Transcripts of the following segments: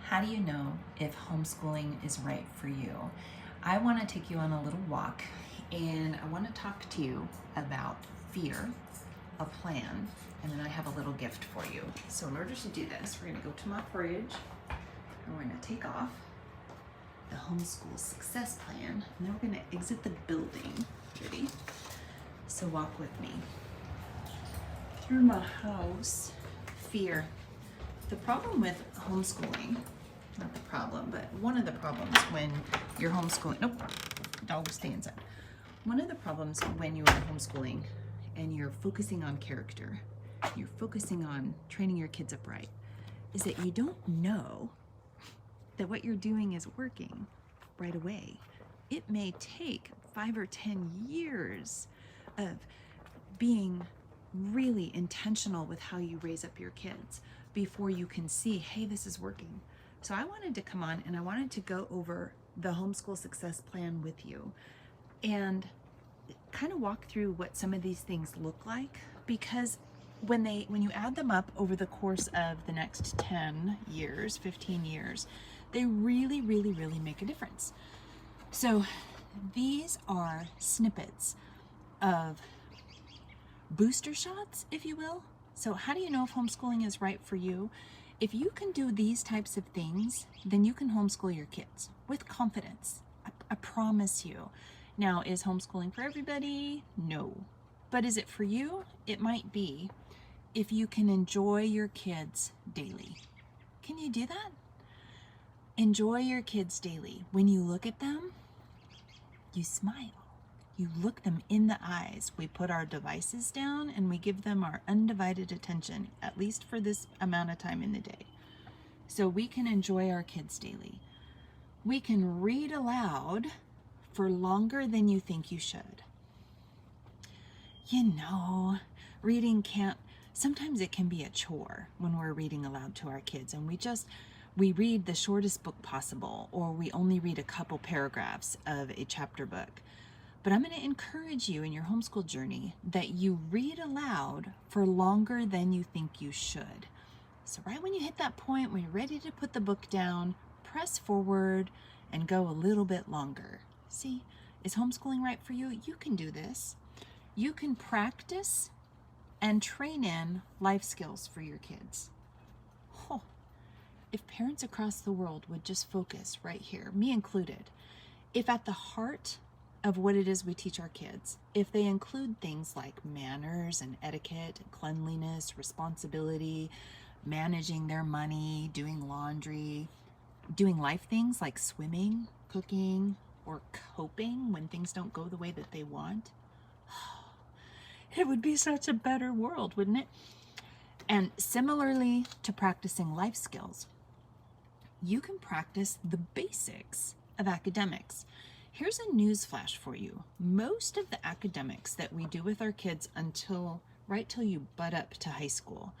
How do you know if homeschooling is right for you? I want to take you on a little walk and I want to talk to you about fear, a plan, and then I have a little gift for you. So in order to do this, we're going to go to my fridge and we're going to take off the Homeschool Success Plan, and then we're going to exit the building. Ready? So walk with me through my house. Fear. The problem with homeschooling, not the problem, but one of the problems when you're homeschooling, nope, dog stay inside. One of the problems when you are homeschooling and you're focusing on character, you're focusing on training your kids up right, is that you don't know that what you're doing is working right away. It may take 5 or 10 years of being really intentional with how you raise up your kids before you can see, hey, this is working. So I wanted to come on and I wanted to go over the Homeschool Success Plan with you and kind of walk through what some of these things look like, because when you add them up over the course of the next 10 years, 15 years, they really make a difference. So these are snippets of booster shots, if you will. So how do you know if homeschooling is right for you? If you can do these types of things, then you can homeschool your kids with confidence. I promise you. Now, is homeschooling for everybody? No. But is it for you? It might be, if you can enjoy your kids daily. Can you do that? Enjoy your kids daily. When you look at them, you smile. You look them in the eyes. We put our devices down and we give them our undivided attention, at least for this amount of time in the day. So we can enjoy our kids daily. We can read aloud for longer than you think you should. You know, sometimes it can be a chore when we're reading aloud to our kids and we read the shortest book possible, or we only read a couple paragraphs of a chapter book. But I'm going to encourage you in your homeschool journey that you read aloud for longer than you think you should. So right when you hit that point when you're ready to put the book down, press forward and go a little bit longer. See, is homeschooling right for you? You can do this. You can practice and train in life skills for your kids. Oh, if parents across the world would just focus right here, me included, if at the heart of what it is we teach our kids, if they include things like manners and etiquette, and cleanliness, responsibility, managing their money, doing laundry, doing life things like swimming, cooking, or coping when things don't go the way that they want, it would be such a better world, wouldn't it? And similarly to practicing life skills, you can practice the basics of academics. Here's a news flash for you. Most of the academics that we do with our kids right till you butt up to high school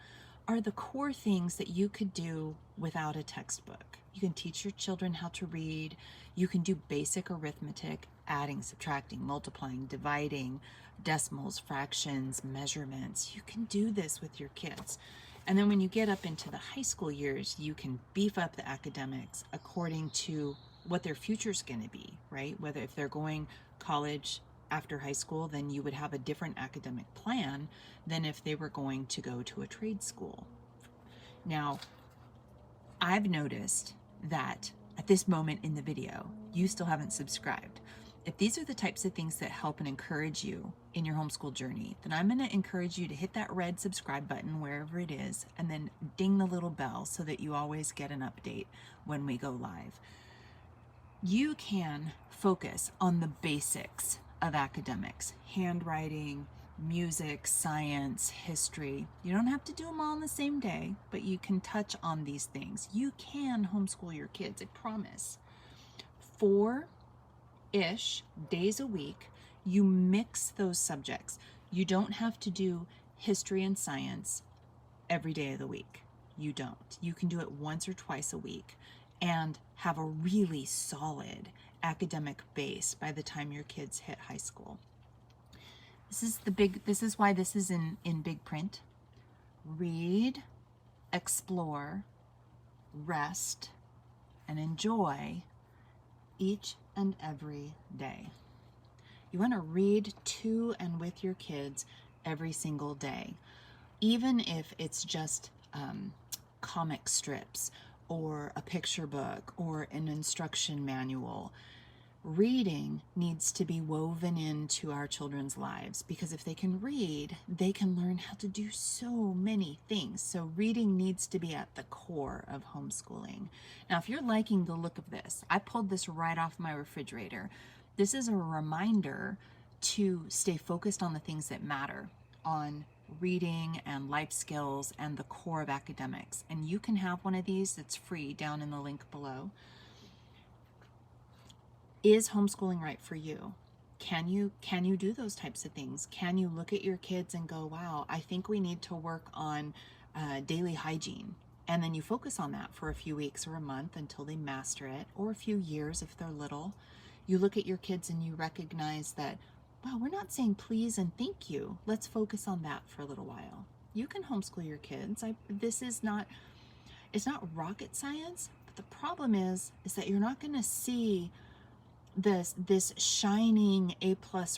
are the core things that you could do without a textbook. You can teach your children how to read. You can do basic arithmetic, adding, subtracting, multiplying, dividing, decimals, fractions, measurements. You can do this with your kids. And then when you get up into the high school years, you can beef up the academics according to what their future's going to be, right? Whether if they're going college after high school, then you would have a different academic plan than if they were going to go to a trade school. Now, I've noticed that at this moment in the video, you still haven't subscribed. If these are the types of things that help and encourage you in your homeschool journey, then I'm going to encourage you to hit that red subscribe button wherever it is, and then ding the little bell so that you always get an update when we go live. You can focus on the basics of academics, handwriting, music, science, history. You don't have to do them all on the same day, but you can touch on these things. You can homeschool your kids, I promise. 4-ish days a week, you mix those subjects. You don't have to do history and science every day of the week. You don't. You can do it once or twice a week and have a really solid academic base by the time your kids hit high school. This is why this is in big print. Read, explore, rest, and enjoy each and every day. You want to read to and with your kids every single day, even if it's just comic strips or a picture book or an instruction manual. Reading needs to be woven into our children's lives, because if they can read, they can learn how to do so many things. So reading needs to be at the core of homeschooling. Now, if you're liking the look of this, I pulled this right off my refrigerator. This is a reminder to stay focused on the things that matter, on reading and life skills and the core of academics. And you can have one of these that's free down in the link below. Is homeschooling right for you? Can you do those types of things? Can you look at your kids and go, wow, I think we need to work on daily hygiene. And then you focus on that for a few weeks or a month until they master it, or a few years if they're little. You look at your kids and you recognize that, wow, we're not saying please and thank you. Let's focus on that for a little while. You can homeschool your kids. It's not rocket science, but the problem is that you're not going to see this shining A+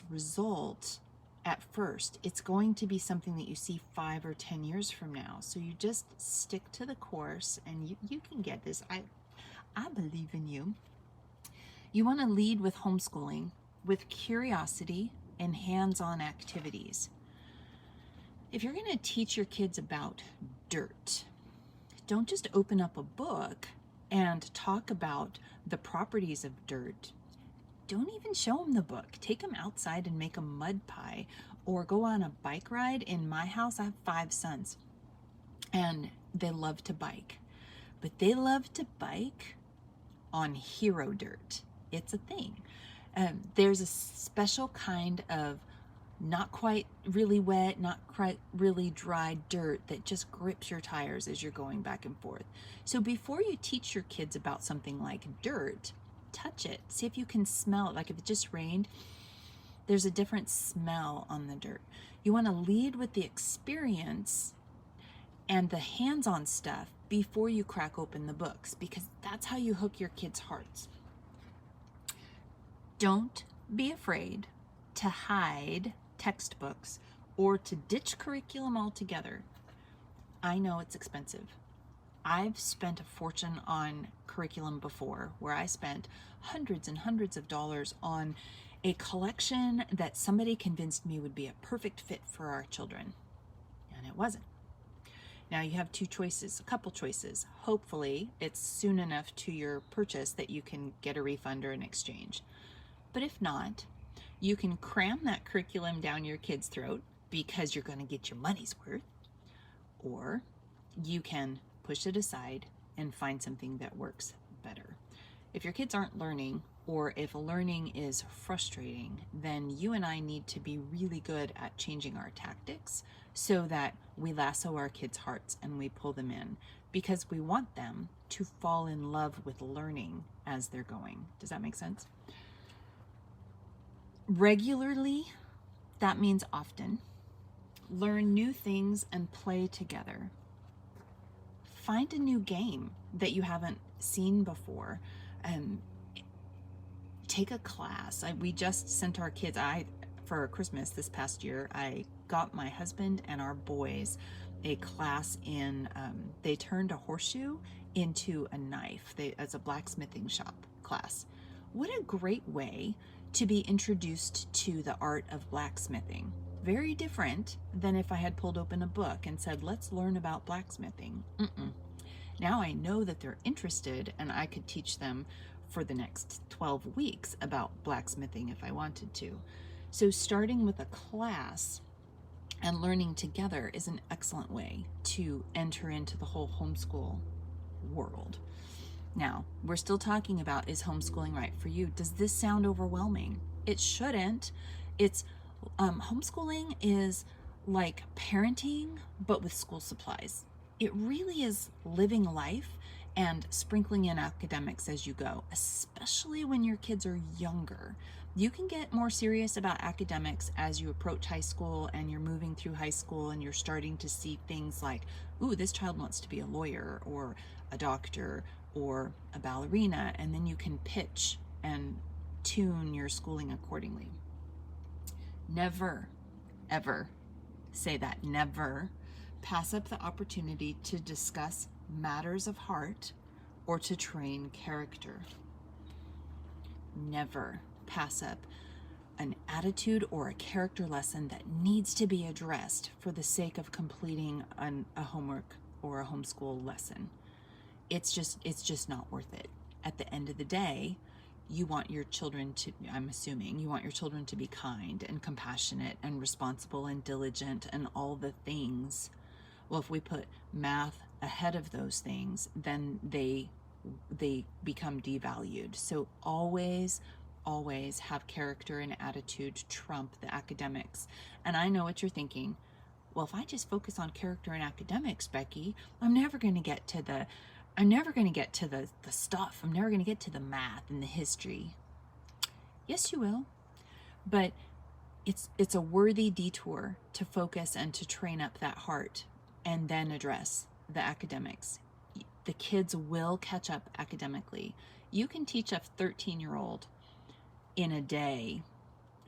result at first. It's going to be something that you see 5 or 10 years from now. So you just stick to the course and you can get this. I believe in you. You want to lead with homeschooling with curiosity and hands-on activities. If you're going to teach your kids about dirt, don't just open up a book and talk about the properties of dirt. Don't even show them the book. Take them outside and make a mud pie, or go on a bike ride. In my house, I have 5 sons and they love to bike, but they love to bike on hero dirt. It's a thing. There's a special kind of not quite really wet, not quite really dry dirt that just grips your tires as you're going back and forth. So before you teach your kids about something like dirt, touch it. See if you can smell it. Like if it just rained, there's a different smell on the dirt. You want to lead with the experience and the hands-on stuff before you crack open the books, because that's how you hook your kids' hearts. Don't be afraid to hide textbooks or to ditch curriculum altogether. I know it's expensive. I've spent a fortune on curriculum before, where I spent hundreds and hundreds of dollars on a collection that somebody convinced me would be a perfect fit for our children, and it wasn't. Now you have a couple choices. Hopefully it's soon enough to your purchase that you can get a refund or an exchange. But if not, you can cram that curriculum down your kid's throat because you're going to get your money's worth, or you can push it aside and find something that works better. If your kids aren't learning, or if learning is frustrating, then you and I need to be really good at changing our tactics so that we lasso our kids' hearts and we pull them in, because we want them to fall in love with learning as they're going. Does that make sense? Regularly, that means often. Learn new things and play together. Find a new game that you haven't seen before. Take a class. We just sent our kids, for Christmas this past year, I got my husband and our boys a class in, they turned a horseshoe into a knife. It's a blacksmithing shop class. What a great way to be introduced to the art of blacksmithing. Very different than if I had pulled open a book and said, let's learn about blacksmithing. Now I know that they're interested, and I could teach them for the next 12 weeks about blacksmithing if I wanted to. So starting with a class and learning together is an excellent way to enter into the whole homeschool world. Now, we're still talking about, is homeschooling right for you? Does this sound overwhelming? It shouldn't. It's homeschooling is like parenting, but with school supplies. It really is living life and sprinkling in academics as you go, especially when your kids are younger. You can get more serious about academics as you approach high school and you're moving through high school and you're starting to see things like, ooh, this child wants to be a lawyer or a doctor or a ballerina, and then you can pitch and tune your schooling accordingly. Never, ever say that. Never pass up the opportunity to discuss matters of heart or to train character. Never pass up an attitude or a character lesson that needs to be addressed for the sake of completing a homework or a homeschool lesson. It's just not worth it. At the end of the day, you want your children to, I'm assuming, you want your children to be kind and compassionate and responsible and diligent and all the things. Well, if we put math ahead of those things, then they become devalued. So always have character and attitude trump the academics. And I know what you're thinking. Well, if I just focus on character and academics, Bekki, I'm never going to get to the stuff. I'm never going to get to the math and the history. Yes, you will. But it's a worthy detour to focus and to train up that heart and then address the academics. The kids will catch up academically. You can teach a 13-year-old in a day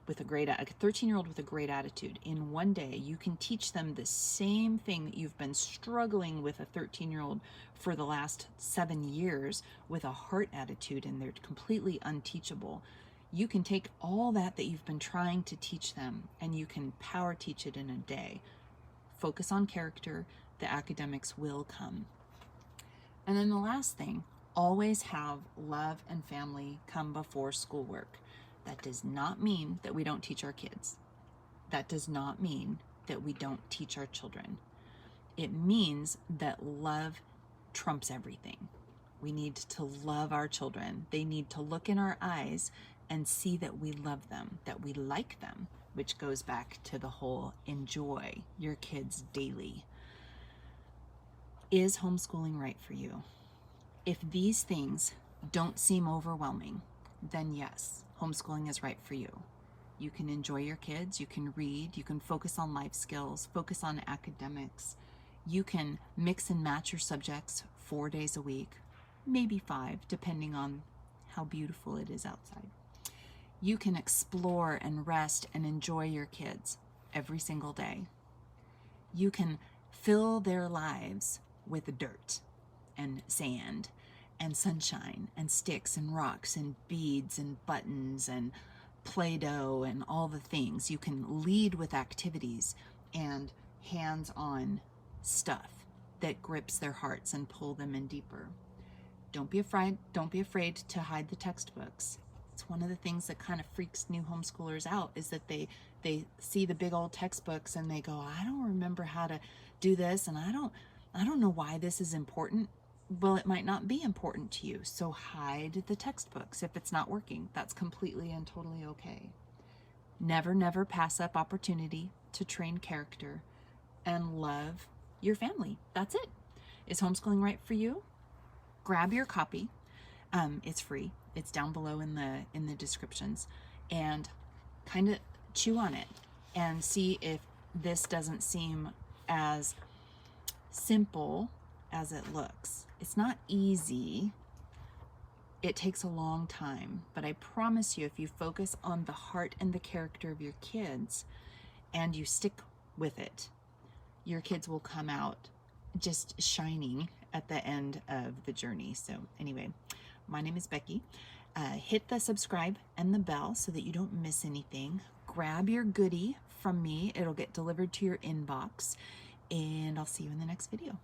with a 13-year-old with a great attitude. In one day, you can teach them the same thing that you've been struggling with a 13-year-old for the last 7 years with a heart attitude, and they're completely unteachable. You can take all that you've been trying to teach them, and you can power teach it in a day. Focus on character. The academics will come. And then the last thing, always have love and family come before schoolwork. That does not mean that we don't teach our kids. That does not mean that we don't teach our children. It means that love trumps everything. We need to love our children. They need to look in our eyes and see that we love them, that we like them, which goes back to the whole enjoy your kids daily. Is homeschooling right for you? If these things don't seem overwhelming, then yes, homeschooling is right for you. You can enjoy your kids, you can read, you can focus on life skills, focus on academics. You can mix and match your subjects 4 days a week, maybe 5, depending on how beautiful it is outside. You can explore and rest and enjoy your kids every single day. You can fill their lives with dirt and sand and sunshine and sticks and rocks and beads and buttons and Play-Doh and all the things. You can lead with activities and hands-on stuff that grips their hearts and pull them in deeper. Don't be afraid to hide the textbooks. It's one of the things that kind of freaks new homeschoolers out, is that they see the big old textbooks and they go, I don't remember how to do this, and I don't know why this is important. Well, it might not be important to you, so hide the textbooks if it's not working. That's completely and totally okay. Never pass up opportunity to train character and love your family. That's it. Is homeschooling right for you? Grab your copy. It's free. It's down below in the descriptions, and kind of chew on it and see if this doesn't seem as simple as it looks. It's not easy. It takes a long time, but I promise you, if you focus on the heart and the character of your kids and you stick with it, your kids will come out just shining at the end of the journey. So anyway, my name is Bekki. Hit the subscribe and the bell so that you don't miss anything. Grab your goodie from me. It'll get delivered to your inbox, and I'll see you in the next video.